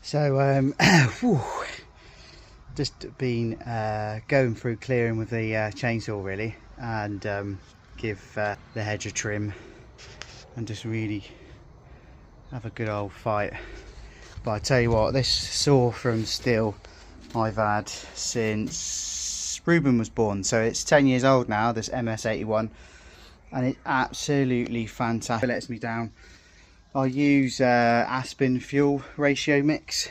So whew, just been going through clearing with the chainsaw really, and give the hedge a trim and just really have a good old fight. But I tell you what, this saw from steel I've had since Ruben was born, so it's 10 years old now, this MS81, and it's absolutely fantastic. It lets me down. I use Aspen fuel ratio mix.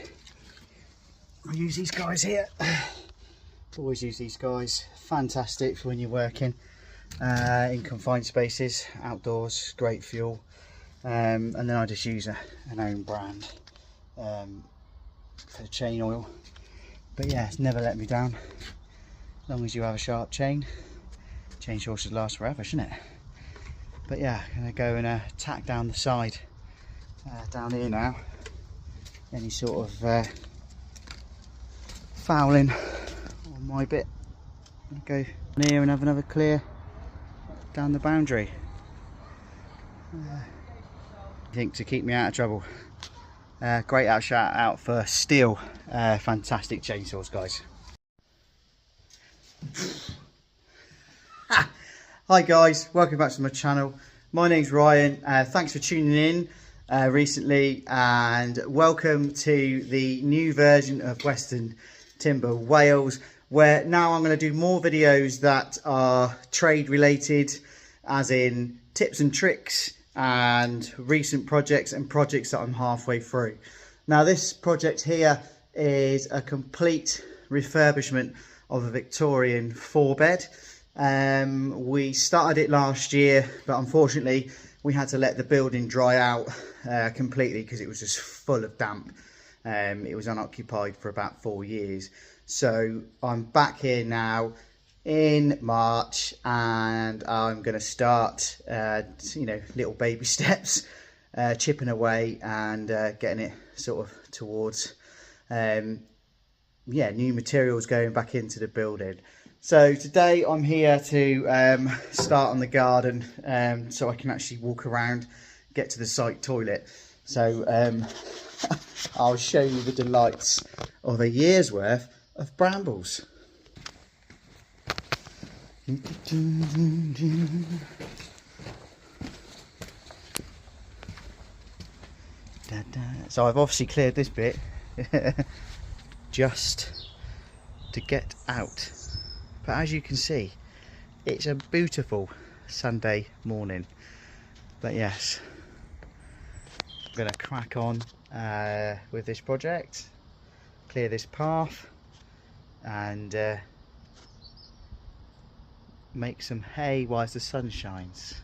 I use these guys here. Always use these guys. Fantastic for when you're working in confined spaces, outdoors. Great fuel. And then I just use an own brand for the chain oil. But yeah, it's never let me down. As long as you have a sharp chain. Chainsaw should last forever, shouldn't it? But yeah, I'm gonna go and tack down the side. Down here now, any sort of fouling on my bit, I'll go here and have another clear down the boundary. I think to keep me out of trouble. Great shout out for Steel, fantastic chainsaws, guys. Hi guys, welcome back to my channel. My name's Ryan. Thanks for tuning in recently, and welcome to the new version of Western Timber Wales, where now I'm going to do more videos that are trade related, as in tips and tricks and recent projects and projects that I'm halfway through. Now this project here is a complete refurbishment of a Victorian 4-bed. We started it last year, but unfortunately we had to let the building dry out completely because it was just full of damp. It was unoccupied for about 4 years. So I'm back here now in March, and I'm going to start, you know, little baby steps, chipping away and getting it sort of towards, yeah, new materials going back into the building. So today I'm here to start on the garden, so I can actually walk around, get to the site toilet. So I'll show you the delights of a year's worth of brambles. So I've obviously cleared this bit just to get out. But as you can see, it's a beautiful Sunday morning. But yes, I'm going to crack on with this project, clear this path, and make some hay whilst the sun shines.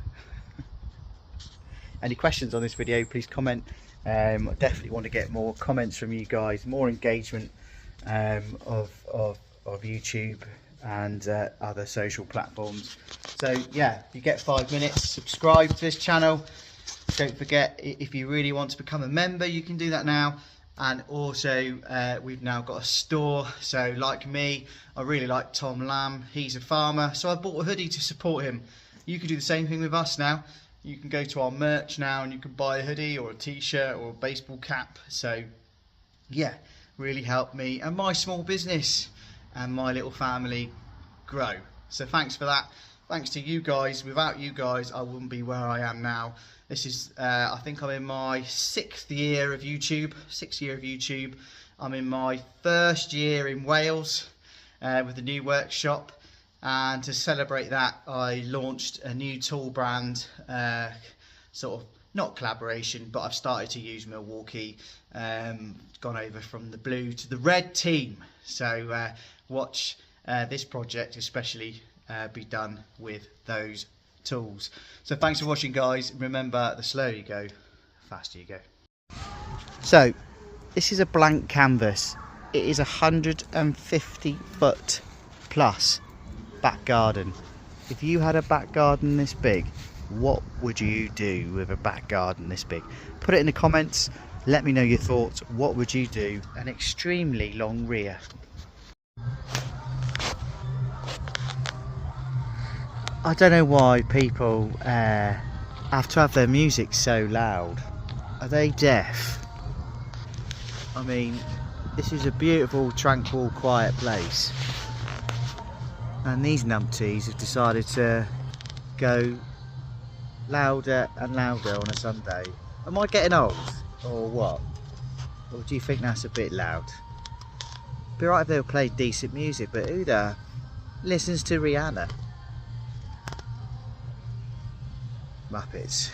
Any questions on this video, please comment. I definitely want to get more comments from you guys, more engagement of YouTube and other social platforms. So yeah, you get 5 minutes, subscribe to this channel. Don't forget, if you really want to become a member, you can do that now. And also we've now got a store. So like me, I really like Tom Lamb, he's a farmer, so I bought a hoodie to support him. You can do the same thing with us now. You can go to our merch now and you can buy a hoodie or a t-shirt or a baseball cap. So yeah, really help me and my small business and my little family grow. So thanks for that. Thanks to you guys. Without you guys, I wouldn't be where I am now. This is I think I'm in my 6th year of YouTube. I'm in my 1st year in Wales with the new workshop, and to celebrate that I launched a new tool brand, sort of not collaboration, but I've started to use Milwaukee, gone over from the blue to the red team. So watch this project especially be done with those tools. So thanks for watching, guys. Remember, the slower you go, the faster you go. So this is a blank canvas. It is 150 foot plus back garden. If you had a back garden this big, what would you do with a back garden this big? Put it in the comments, let me know your thoughts. What would you do? An extremely long rear. I don't know why people have to have their music so loud. Are they deaf? I mean, this is a beautiful, tranquil, quiet place. And these numpties have decided to go louder and louder on a Sunday. Am I getting old? Or what? Or do you think that's a bit loud? It'd be right if they were playing decent music, but who the listens to Rihanna? Muppets.